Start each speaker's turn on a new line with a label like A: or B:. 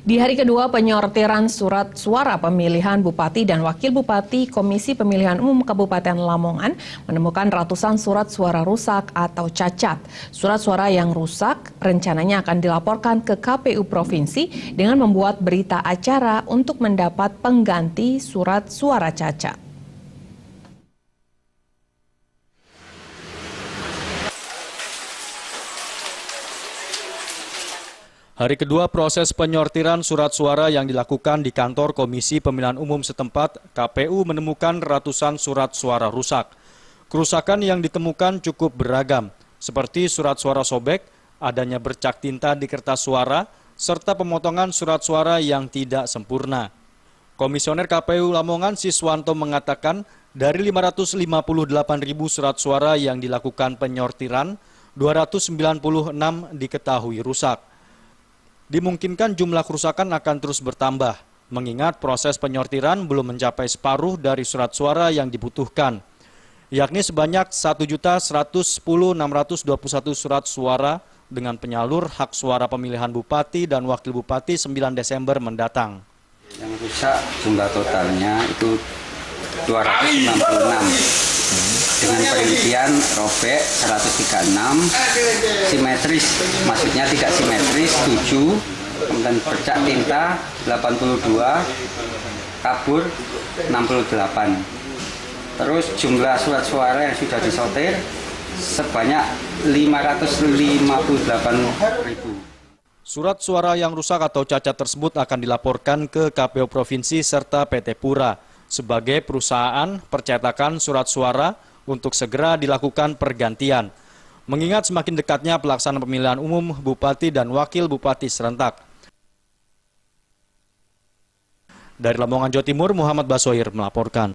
A: Di hari kedua penyortiran surat suara pemilihan Bupati dan Wakil Bupati, Komisi Pemilihan Umum Kabupaten Lamongan menemukan ratusan surat suara rusak atau cacat. Surat suara yang rusak rencananya akan dilaporkan ke KPU Provinsi dengan membuat berita acara untuk mendapat pengganti surat suara cacat.
B: Hari kedua proses penyortiran surat suara yang dilakukan di kantor Komisi Pemilihan Umum setempat, KPU menemukan ratusan surat suara rusak. Kerusakan yang ditemukan cukup beragam, seperti surat suara sobek, adanya bercak tinta di kertas suara, serta pemotongan surat suara yang tidak sempurna. Komisioner KPU Lamongan Siswanto mengatakan, dari 558.000 surat suara yang dilakukan penyortiran, 296 diketahui rusak. Dimungkinkan jumlah kerusakan akan terus bertambah, mengingat proses penyortiran belum mencapai separuh dari surat suara yang dibutuhkan, yakni sebanyak 1.110.621 surat suara dengan penyalur hak suara pemilihan Bupati dan Wakil Bupati 9 Desember mendatang.
C: Yang rusak jumlah totalnya itu 266. Dengan perincian robek 136, simetris, maksudnya tidak simetris 7, kemudian bercak tinta 82, kabur 68. Terus jumlah surat suara yang sudah disortir sebanyak 558.000.
B: Surat suara yang rusak atau cacat tersebut akan dilaporkan ke KPU Provinsi serta PT Pura sebagai perusahaan percetakan surat suara untuk segera dilakukan pergantian, mengingat semakin dekatnya pelaksanaan pemilihan umum Bupati dan Wakil Bupati serentak. Dari Lamongan, Jawa Timur, Muhammad Basoir melaporkan.